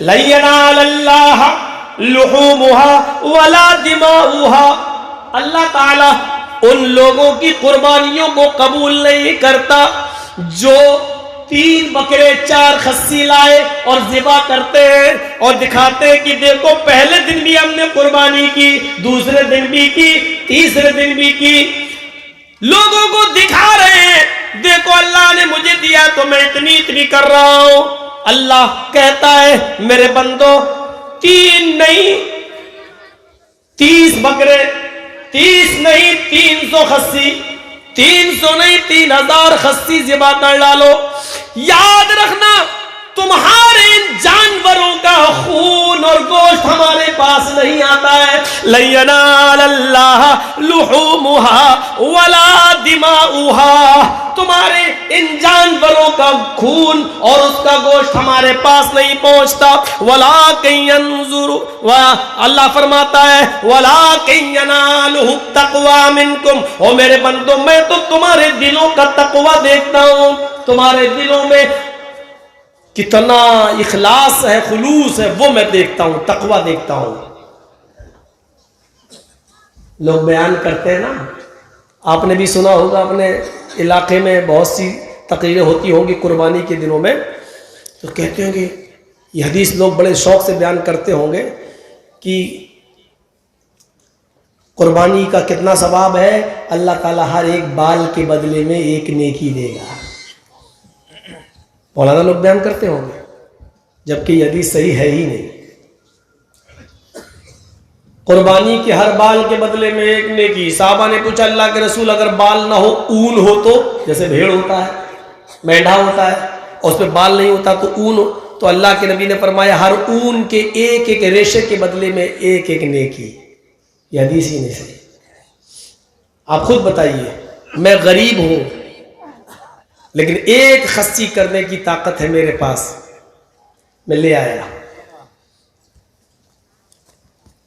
लन यनालल्लाह लुहूमुहा वला दिमाउहा, अल्लाह ताला उन लोगों की कुर्बानियों को कबूल नहीं करता जो 3 बकरे 4 खस्सी लाए और ज़िबा करते हैं और दिखाते हैं कि देखो पहले दिन भी हमने कुर्बानी की, दूसरे दिन भी की, तीसरे दिन भी की, लोगों को दिखा रहे हैं देखो अल्लाह ने मुझे दिया तो मैं इतनी इतनी कर रहा हूं। अल्लाह कहता है मेरे बंदो 3 नहीं 30 बकरे, 30 नहीं 300 खस्सी, 300 नहीं 3000 खस्सी ज़िबा कर डालो। याद रखना तुम्हारे इन जानवरों का खून और गोश्त हमारे पास नहीं आता है। लन यनालल्लाह लुहूमुहा वला दिमाउहा, तुम्हारे इन जानवरों का खून और उसका गोश्त हमारे पास नहीं पहुंचता। वलाकिन यंजुरु, अल्लाह फरमाता है वलाकिन यनालुहु तक़वा मिनकुम, ओ मेरे बंदो मैं तो तुम्हारे दिलों का तक़वा देखता हूं, तुम्हारे दिलों में कितना इखलास है, खुलूस है, वो मैं देखता हूं, तक़वा देखता हूं। लोग बयान करते हैं ना, आपने भी सुना होगा, अपने इलाके में बहुत सी तकरीरें होती होंगी कुर्बानी के दिनों में, तो कहते होंगे ये हदीस लोग बड़े शौक से बयान करते होंगे कि कुर्बानी का कितना सवाब है, अल्लाह ताला हर एक बाल के बदले में एक नेकी देगा। मौलाना लोग बयान करते होंगे, जबकि ये हदीस सही है ही नहीं। कुर्बानी के हर बाल के बदले में एक नेकी। साहबा ने पूछा अल्लाह के रसूल अगर बाल ना हो, ऊन हो तो, जैसे भेड़ होता है, मेंढा होता है और उस पर बाल नहीं होता तो ऊन हो, तो अल्लाह के नबी ने फरमाया हर ऊन के एक एक रेशे के बदले में एक एक नेकी। यह हदीस ही नहीं सही। आप खुद बताइए, मैं गरीब हूं लेकिन एक खस्सी करने की ताकत है मेरे पास, मैं ले आया।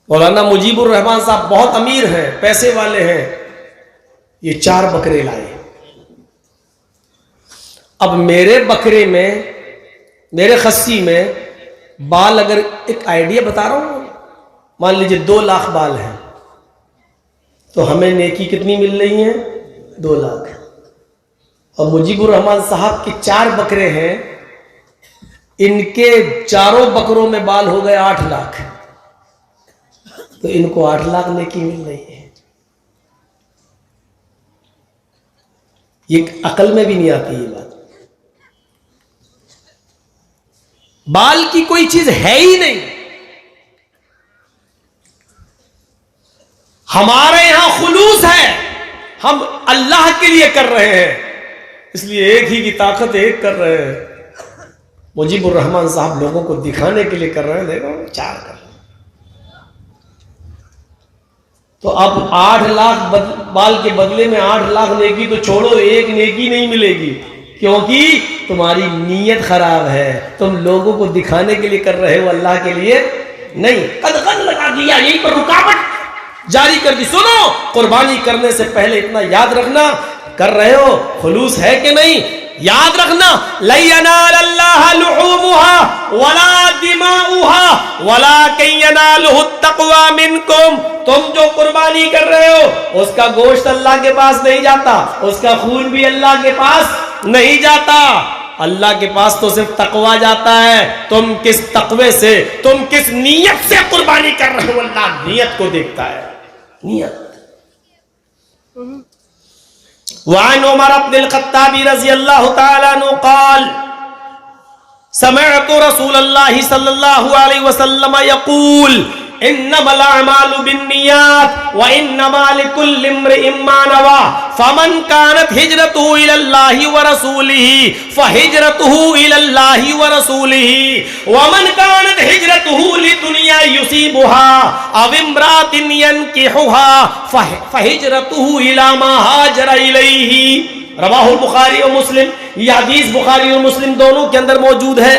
मौलाना मुजीबुर रहमान साहब बहुत अमीर हैं, पैसे वाले हैं, ये 4 बकरे लाए। अब मेरे बकरे में, मेरे खस्सी में बाल, अगर एक आइडिया बता रहा हूं, मान लीजिए 2 लाख बाल हैं, तो हमें नेकी कितनी मिल रही है? 2 लाख। और मुजीबुर रहमान साहब के 4 बकरे हैं, इनके चारों बकरों में बाल हो गए 8 लाख, तो इनको 8 लाख नेकी मिल रही है। ये अकल में भी नहीं आती ये बात। बाल की कोई चीज है ही नहीं। हमारे यहां खुलूस है, हम अल्लाह के लिए कर रहे हैं, इसलिए एक ही की ताकत एक कर रहे हैं। मुजीबुर रहमान साहब लोगों को दिखाने के लिए कर रहे हैं, देखो 4 कर रहे हैं। तो अब 8 लाख बाल के बदले में 8 लाख नेकी तो छोड़ो, एक नेकी नहीं मिलेगी, क्योंकि तुम्हारी नीयत खराब है। तुम लोगों को दिखाने के लिए कर रहे हो, अल्लाह के लिए नहीं। कद लगा दिया, यहीं पर रुकावट जारी कर दी। सुनो, कुर्बानी करने से पहले इतना याद रखना, कर रहे हो, खुलूस है कि नहीं, याद रखना। लन यनालल्लाह लुहूमुहा वला दिमाउहा वलाकिन यनालुहु तक़वा मिनकुम, तुम जो कुर्बानी कर रहे हो उसका गोश्त अल्लाह के पास नहीं जाता, उसका खून भी अल्लाह के पास नहीं जाता, अल्लाह के पास तो सिर्फ तक़वा जाता है। तुम किस तक़वे से, तुम किस नीयत से कुर्बानी कर रहे हो, अल्लाह नीयत को देखता है, नीयत। वअन उमर इब्न अल-खत्ताबी रज़ियल्लाहु तआला अन्हु क़ाल समिअतु रसूलल्लाहि सल्लल्लाहु अलैहि वसल्लम यक़ूल इन्नमल अअमालु बिन्नियात व इन्नमा लिकुल्लि इम्रिइन मा नवा फमन कानत हिजरतुहु इलल्लाहि व रसूलिही फहिजरतुहु इलल्लाहि व रसूलिही व मन कानत हिजरतुहु लिदुनिया युसीबुहा अव इम्रातिन यनकिहुहा फहिजरतुहु इला मा हाजरा इलैहि। रवाहुल बुखारी और मुस्लिम। यह हदीस बुखारी और मुस्लिम दोनों के अंदर मौजूद है।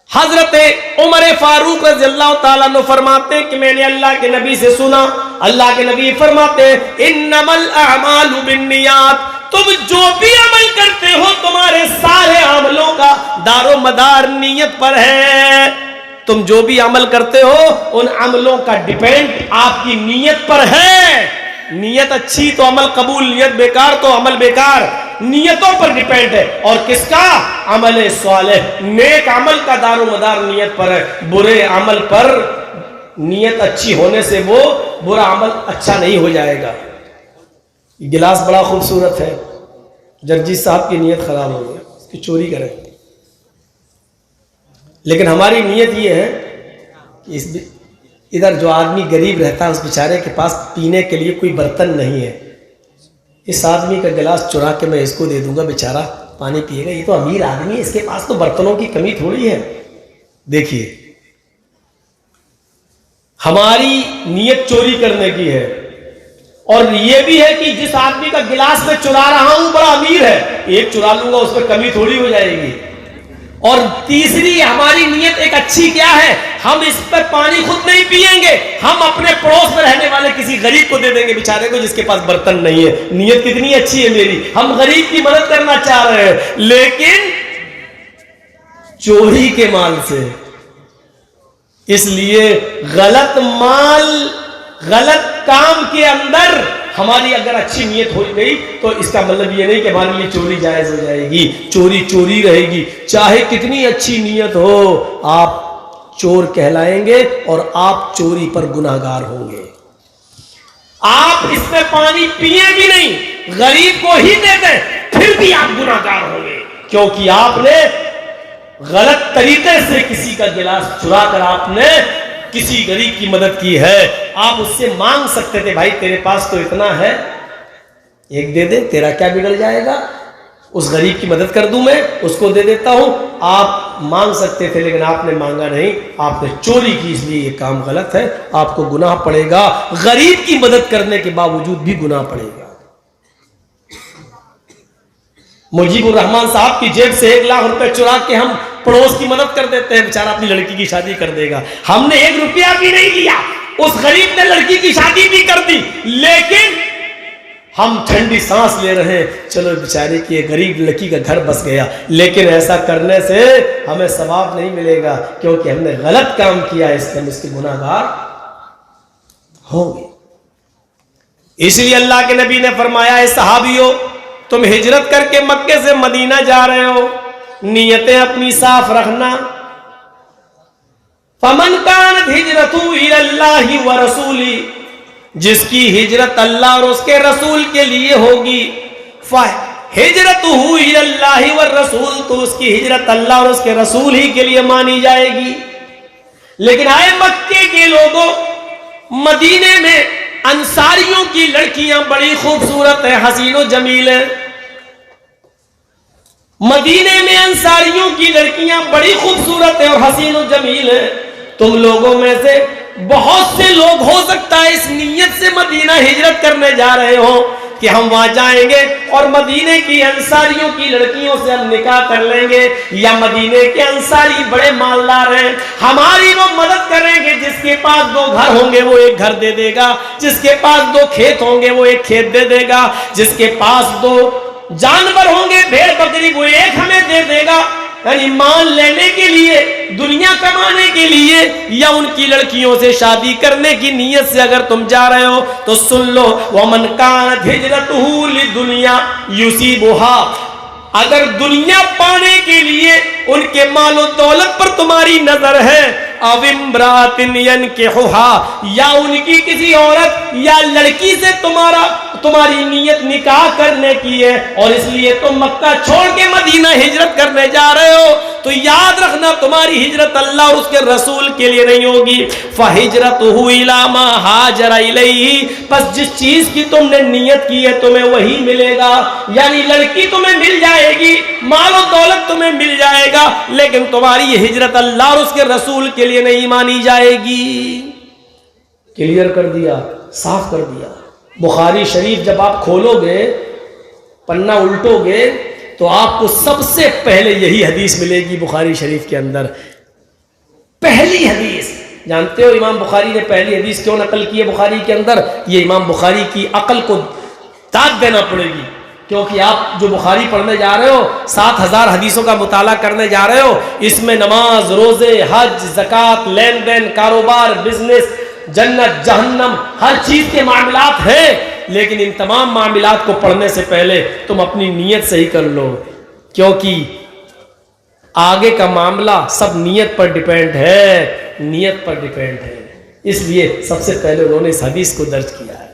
हजरत उमर फारूक रज़ियल्लाहु ताला अन्हु फरमाते कि मैंने अल्लाह के नबी से सुना, अल्लाह के नबी फरमाते इन्नमल अअमालु बिन्नियात, तुम जो भी अमल करते हो तुम्हारे सारे अमलों का दारो मदार नियत पर है। तुम जो भी अमल करते हो उन अमलों का डिपेंड आपकी नियत पर है। नियत अच्छी तो अमल कबूल, नियत बेकार तो अमल बेकार। नियतों पर डिपेंड है। और किसका? अमल स्वालेह, नेक अमल का दारो मदार नियत पर है। बुरे अमल पर नियत अच्छी होने से वो बुरा अमल अच्छा नहीं हो जाएगा। गिलास बड़ा खूबसूरत है, जगजीत साहब की नियत खराब हो गई, इसकी चोरी करें। लेकिन हमारी नियत ये है कि इधर जो आदमी गरीब रहता है उस बेचारे के पास पीने के लिए कोई बर्तन नहीं है, इस आदमी का गिलास चुरा के मैं इसको दे दूंगा, बेचारा पानी पिएगा। ये तो अमीर आदमी है, इसके पास तो बर्तनों की कमी थोड़ी है। देखिए, हमारी नियत चोरी करने की है। और ये भी है कि जिस आदमी का गिलास में चुरा रहा हूं बड़ा अमीर है, एक चुरा लूंगा उसमें कमी थोड़ी हो जाएगी। और तीसरी हमारी नियत एक अच्छी क्या है, हम इस पर पानी खुद नहीं पिएंगे, हम अपने पड़ोस में रहने वाले किसी गरीब को दे देंगे, बेचारे को जिसके पास बर्तन नहीं है। नियत कितनी अच्छी है मेरी, हम गरीब की मदद करना चाह रहे हैं, लेकिन चोरी के माल से। इसलिए गलत माल, गलत काम के अंदर हमारी अगर अच्छी नियत हो गई तो इसका मतलब ये नहीं कि हमारे लिए चोरी जायज हो जाएगी। चोरी चोरी रहेगी, चाहे कितनी अच्छी नियत हो, आप चोर कहलाएंगे और आप चोरी पर गुनाहगार होंगे। आप इसमें पानी पिए भी नहीं, गरीब को ही दे दें, फिर भी आप गुनाहगार होंगे, क्योंकि आपने गलत तरीके से किसी का गिलास चुरा कर आपने किसी गरीब की मदद की है। आप उससे मांग सकते थे, भाई तेरे पास तो इतना है, एक दे दे, तेरा क्या बिगड़ जाएगा, उस गरीब की मदद कर दूं मैं, उसको दे देता हूं। आप मांग सकते थे, लेकिन आपने मांगा नहीं, आपने चोरी की, इसलिए ये काम गलत है, आपको गुनाह पड़ेगा। गरीब की मदद करने के बावजूद भी गुनाह पड़ेगा। मुजीबुर रहमान साहब की जेब से 1 लाख रुपए चुरा के हम पड़ोस की मदद कर देते हैं, बेचारा अपनी लड़की की शादी कर देगा। हमने 1 रुपया भी नहीं लिया, उस गरीब ने लड़की की शादी भी कर दी, लेकिन हम ठंडी सांस ले रहे हैं, चलो बेचारे की गरीब लड़की का घर बस गया। लेकिन ऐसा करने से हमें सवाब नहीं मिलेगा, क्योंकि हमने गलत काम किया, इसलिए हम इसके गुनाहगार होंगे। इसलिए अल्लाह के नबी ने फरमाया, सहाबियों तुम हिजरत करके मक्के से मदीना जा रहे हो, नियतें अपनी साफ रखना। फमन कानत हिजरतु इलल्लाहि व रसूली, जिसकी हिजरत अल्लाह और उसके रसूल के लिए होगी, हिजरतुहु इलल्लाहि व रसूल, तो उसकी हिजरत अल्लाह और उसके रसूल ही के लिए मानी जाएगी। लेकिन आए मक्के के लोगों, मदीने में अंसारियों की लड़कियां बड़ी खूबसूरत है, हसीनो जमील है। मदीने में अंसारियों की लड़कियां बड़ी खूबसूरत है और हसीनो जमील है। तुम लोगों में से बहुत से लोग हो सकता है इस नीयत से मदीना हिजरत करने जा रहे हो कि हम वहां जाएंगे और मदीने की अंसारियों की लड़कियों से हम निकाह कर लेंगे, या मदीने के अंसारी बड़े मालदार हैं, हमारी वो मदद करेंगे, जिसके पास 2 घर होंगे वो 1 घर दे देगा, जिसके पास 2 खेत होंगे वो 1 खेत दे देगा, जिसके पास 2 जानवर होंगे भेड़ बकरी वो 1 हमें दे देगा। यानी मान लेने के लिए, दुनिया कमाने के लिए, या उनकी लड़कियों से शादी करने की नीयत से अगर तुम जा रहे हो तो सुन लो, वमन कानत हिजरतुहु लिदुनिया युसीबुहा, अगर दुनिया पाने के लिए उनके मालो दौलत पर तुम्हारी नजर है, अविम्रातिन यनकिहुहा, या उनकी किसी औरत या लड़की से तुम्हारी नियत निकाह करने की है, और इसलिए तुम मक्का छोड़ के मदीना हिजरत करने जा रहे हो, तो याद रखना तुम्हारी हिजरत अल्लाह और उसके रसूल के लिए नहीं होगी। फहिजरतुहु इला मा हाजरा इलैहि, बस जिस चीज की तुमने नियत की है तुम्हें वही मिलेगा। यानी लड़की तुम्हें मिल जाएगी, मालो दौलत तुम्हें मिल जाएगा, लेकिन तुम्हारी हिजरत अल्लाह और उसके रसूल के लिए नहीं मानी जाएगी। क्लियर कर दिया, साफ कर दिया। बुखारी शरीफ जब आप खोलोगे, पन्ना उल्टोगे, तो आपको सबसे पहले यही हदीस मिलेगी बुखारी शरीफ के अंदर। पहली हदीस, जानते हो इमाम बुखारी ने पहली हदीस क्यों नकल की है बुखारी के अंदर? ये इमाम बुखारी की अकल को दाद देना पड़ेगी। क्योंकि आप जो बुखारी पढ़ने जा रहे हो, 7000 हदीसों का मुताला करने जा रहे हो, इसमें नमाज, रोजे, हज, ज़कात, लेन देन, कारोबार, बिजनेस, जन्नत, जहन्नम, हर चीज के मामलात हैं। लेकिन इन तमाम मामलात को पढ़ने से पहले तुम अपनी नीयत सही कर लो, क्योंकि आगे का मामला सब नीयत पर डिपेंड है, नीयत पर डिपेंड है। इसलिए सबसे पहले उन्होंने इस हदीस को दर्ज किया है।